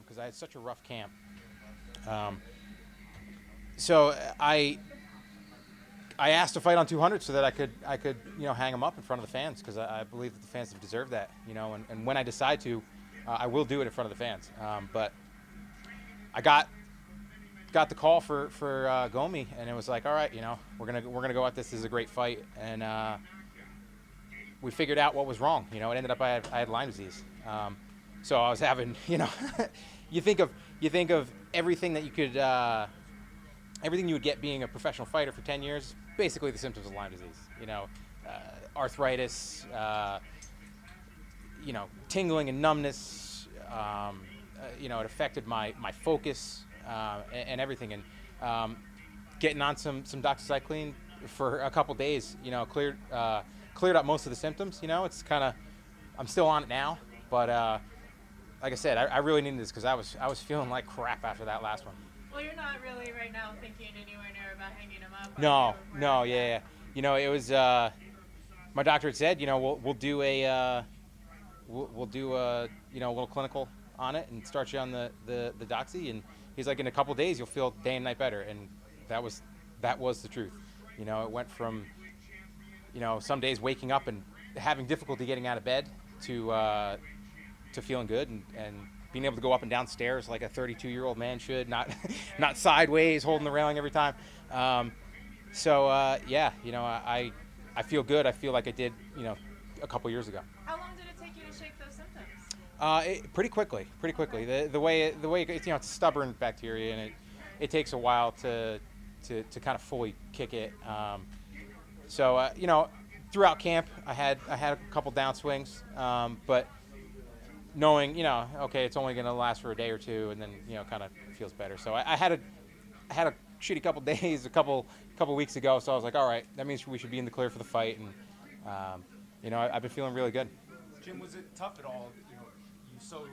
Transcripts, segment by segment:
because I had such a rough camp. So I asked to fight on 200 so that I could hang him up in front of the fans, because I believe that the fans have deserved that, and when I decide to, I will do it in front of the fans. But I got the call for Gomi, and it was like, all right, we're gonna go at this. This is a great fight, and we figured out what was wrong. It ended up I had Lyme disease. So I was having, you think of everything that you could, everything you would get being a professional fighter for 10 years, basically the symptoms of Lyme disease. Arthritis, tingling and numbness. It affected my focus and everything. And getting on some doxycycline for a couple days, cleared up most of the symptoms. It's kind of, I'm still on it now, but like I said, I really needed this because I was feeling like crap after that last one. Well, you're not really right now thinking anywhere near about hanging him up. No, yeah. It was my doctor had said, we'll do a little clinical on it and start you on the doxy, and he's like, in a couple days you'll feel day and night better, and that was the truth. It went from some days waking up and having difficulty getting out of bed to feeling good and being able to go up and down stairs like a 32-year-old man should, not sideways holding the railing every time. I feel good. I feel like I did, a couple years ago. How long did it take you to shake those symptoms? Pretty quickly. The way it's, it's a stubborn bacteria, and it takes a while to kind of fully kick it. Throughout camp, I had a couple downswings, but knowing, okay, it's only going to last for a day or two, and then, kind of feels better. So I had a shitty couple days a couple weeks ago, so I was like, all right, that means we should be in the clear for the fight, and I've been feeling really good. Jim, was it tough at all? You so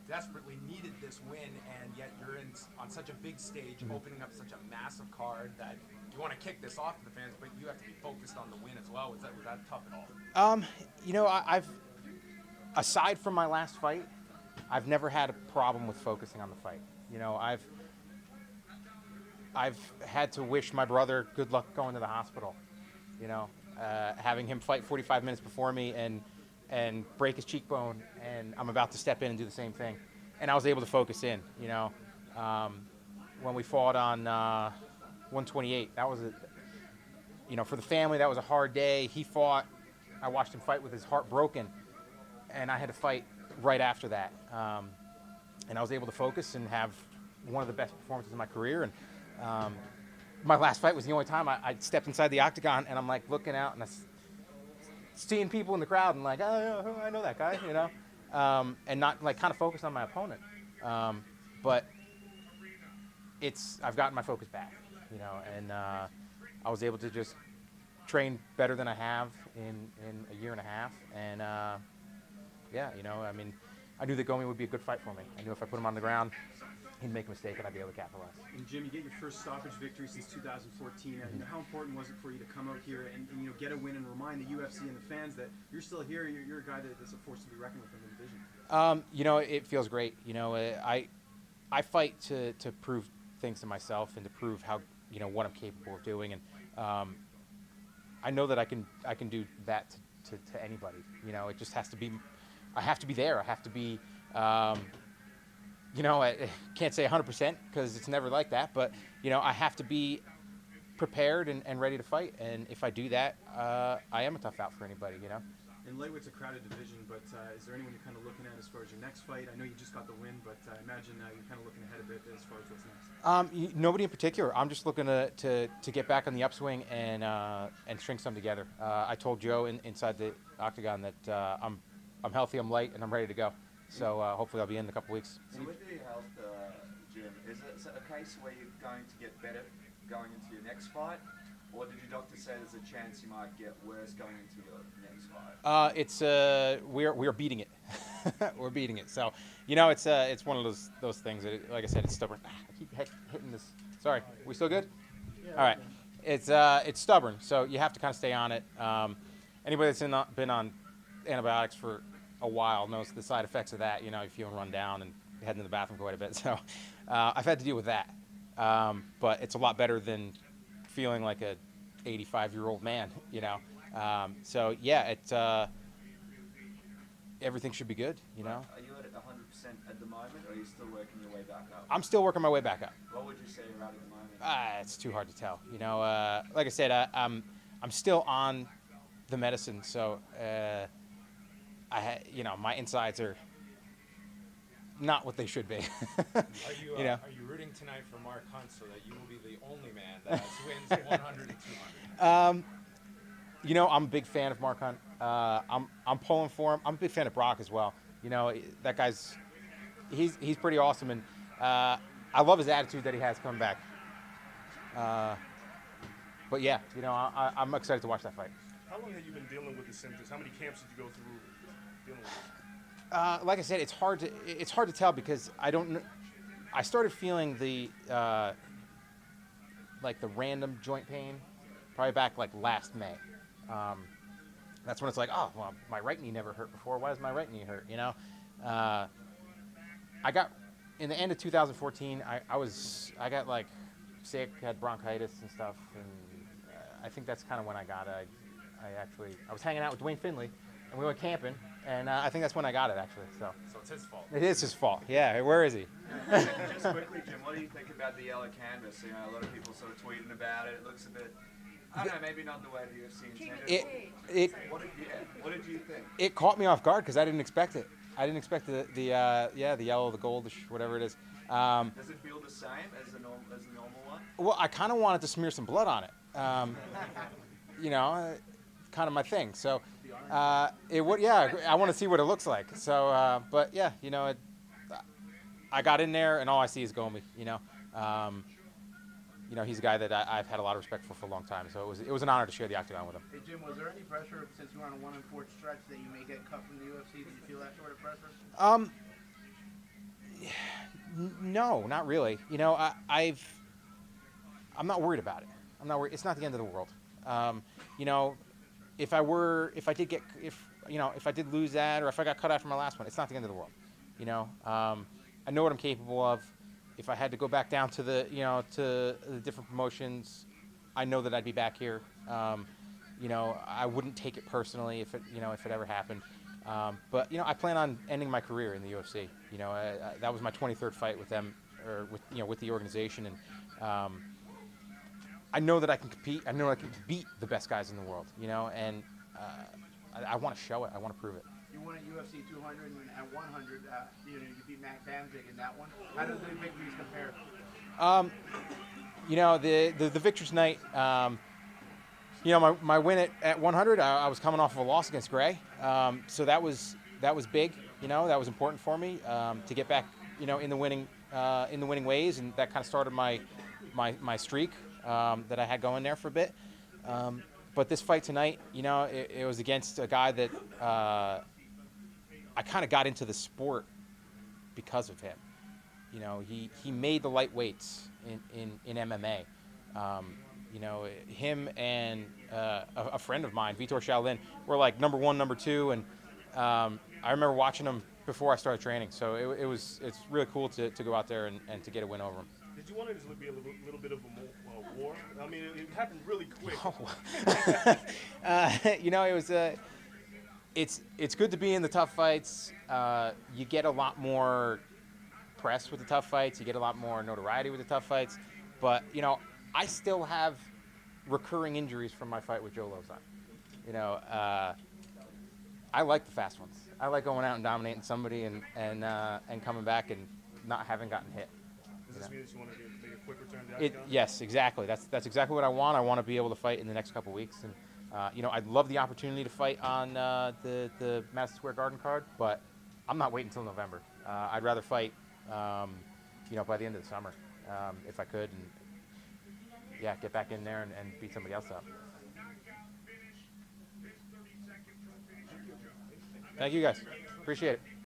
desperately needed this win, and yet you're on such a big stage, opening up such a massive card that you want to kick this off to the fans, but you have to be focused on the win as well. Was that tough at all? I've aside from my last fight, I've never had a problem with focusing on the fight. I've had to wish my brother good luck going to the hospital. Having him fight 45 minutes before me and break his cheekbone, and I'm about to step in and do the same thing, and I was able to focus in. When we fought on 128, that was for the family, that was a hard day. He fought. I watched him fight with his heart broken, and I had to fight right after that. And I was able to focus and have one of the best performances in my career. And my last fight was the only time I stepped inside the octagon, and I'm like looking out and seeing people in the crowd and like, oh, I know that guy, and not like kind of focused on my opponent. But I've gotten my focus back, and I was able to just train better than I have in a year and a half. And I knew that Gomi would be a good fight for me. I knew if I put him on the ground, he'd make a mistake and I'd be able to capitalize. And Jim, you get your first stoppage victory since 2014. How important was it for you to come out here and get a win and remind the UFC and the fans that you're still here, you're a guy that's a force to be reckoned with in the division? It feels great. I fight to prove things to myself and to prove how, what I'm capable of doing. And I know that I can do that to anybody. It just has to be, I have to be there. I have to be, I can't say 100% because it's never like that, but, I have to be prepared and ready to fight. And if I do that, I am a tough out for anybody, And lightweight's a crowded division, but is there anyone you're kind of looking at as far as your next fight? I know you just got the win, but I imagine you're kind of looking ahead a bit as far as what's next. Nobody in particular. I'm just looking to get back on the upswing and string some together. I told Joe inside the octagon that I'm healthy, I'm light, and I'm ready to go. So hopefully I'll be in a couple weeks. So with your health, Jim, is it a case where you're going to get better going into your next fight? Or did your doctor say there's a chance you might get worse going into your next fight? We're beating it. We're beating it. So it's one of those things that, like I said, it's stubborn. I keep hitting this. Sorry, we still good? Yeah. All right. It's stubborn, so you have to kind of stay on it. Anybody that's been on antibiotics for a while knows the side effects of that. You feel run down and heading to the bathroom quite a bit. So I've had to deal with that. But it's a lot better than feeling like a 85-year-old man, you know. So yeah, it's everything should be good, you know. Are you at 100% at the moment, or are you still working your way back up? I'm still working my way back up. What would you say you're at the moment? It's too hard to tell, you know. Like I said, I'm still on the medicine, so you know, my insides are not what they should be. Are you, you know. are you rooting tonight for Mark Hunt so that you will be the only man that wins 100 and 200? You know, I'm a big fan of Mark Hunt. I'm pulling for him. I'm a big fan of Brock as well. You know, that guy's he's pretty awesome, and I love his attitude that he has coming back. But yeah, you know, I'm excited to watch that fight. How long have you been dealing with the symptoms? How many camps did you go through dealing with this? Like I said, it's hard to tell because I started feeling the like the random joint pain probably back like last May. That's when it's like, oh, well, my right knee never hurt before. Why does my right knee hurt? You know, I got in the end of 2014. I got like sick, had bronchitis and stuff, and I think that's kind of when I got it. I was hanging out with Dwayne Finley, and we went camping, and I think that's when I got it actually. So So it's his fault. it is his fault. Yeah, where is he? Just quickly, Jim, what do you think about the yellow canvas? You know, a lot of people sort of tweeting about it. It looks a bit, I don't know, maybe not the way the UFC intended. What did you think? It caught me off guard because I didn't expect it. I didn't expect the yellow, the goldish, whatever it is. Does it feel the same as the normal one? Well, I kind of wanted to smear some blood on it. You know, kind of my thing. So it would, yeah. I want to see what it looks like. So, but yeah, you know, I got in there and all I see is Gomi. You know, he's a guy that I've had a lot of respect for a long time. So it was an honor to share the octagon with him. Hey Jim, was there any pressure since you were on a 1-4 stretch that you may get cut from the UFC? Did you feel that sort of pressure? No, not really. You know, I'm not worried about it. I'm not worried. It's not the end of the world. You know, if I did lose that, or if I got cut out from my last one, it's not the end of the world. You know, I know what I'm capable of. If I had to go back down to the different promotions, I know that I'd be back here. You know, I wouldn't take it personally if it ever happened. But you know, I plan on ending my career in the UFC. You know, that was my 23rd fight with them, or with the organization, and I know that I can compete. I know I can beat the best guys in the world. You know, and I want to show it. I want to prove it. You won at UFC 200 and at 100. You beat Matt Danzig in that one. How do the victories compare? You know, the victory tonight. You know, my win at 100. I was coming off of a loss against Gray, so that was big. You know, that was important for me to get back. You know, in the winning ways, and that kind of started my streak that I had going there for a bit. But this fight tonight, you know, it was against a guy that I kind of got into the sport because of him. You know, he made the lightweights in MMA. You know, him and a friend of mine, Vitor Shaolin, were like number 1, number 2, and I remember watching them before I started training. So it's really cool to go out there and to get a win over him. Did you want it to be a little bit of a war? I mean, it happened really quick. You know, it was it's good to be in the tough fights. You get a lot more press with the tough fights. You get a lot more notoriety with the tough fights. But you know, I still have recurring injuries from my fight with Joe Lozon. You know, I like the fast ones. I like going out and dominating somebody and coming back and not having gotten hit. Does this mean that you want to make a quick return to the octagon? Yes, exactly. That's exactly what I want. I want to be able to fight in the next couple weeks, and you know, I'd love the opportunity to fight on the Madison Square Garden card, but I'm not waiting until November. I'd rather fight, you know, by the end of the summer, if I could, and yeah, get back in there and beat somebody else up. Thank you guys. Appreciate it.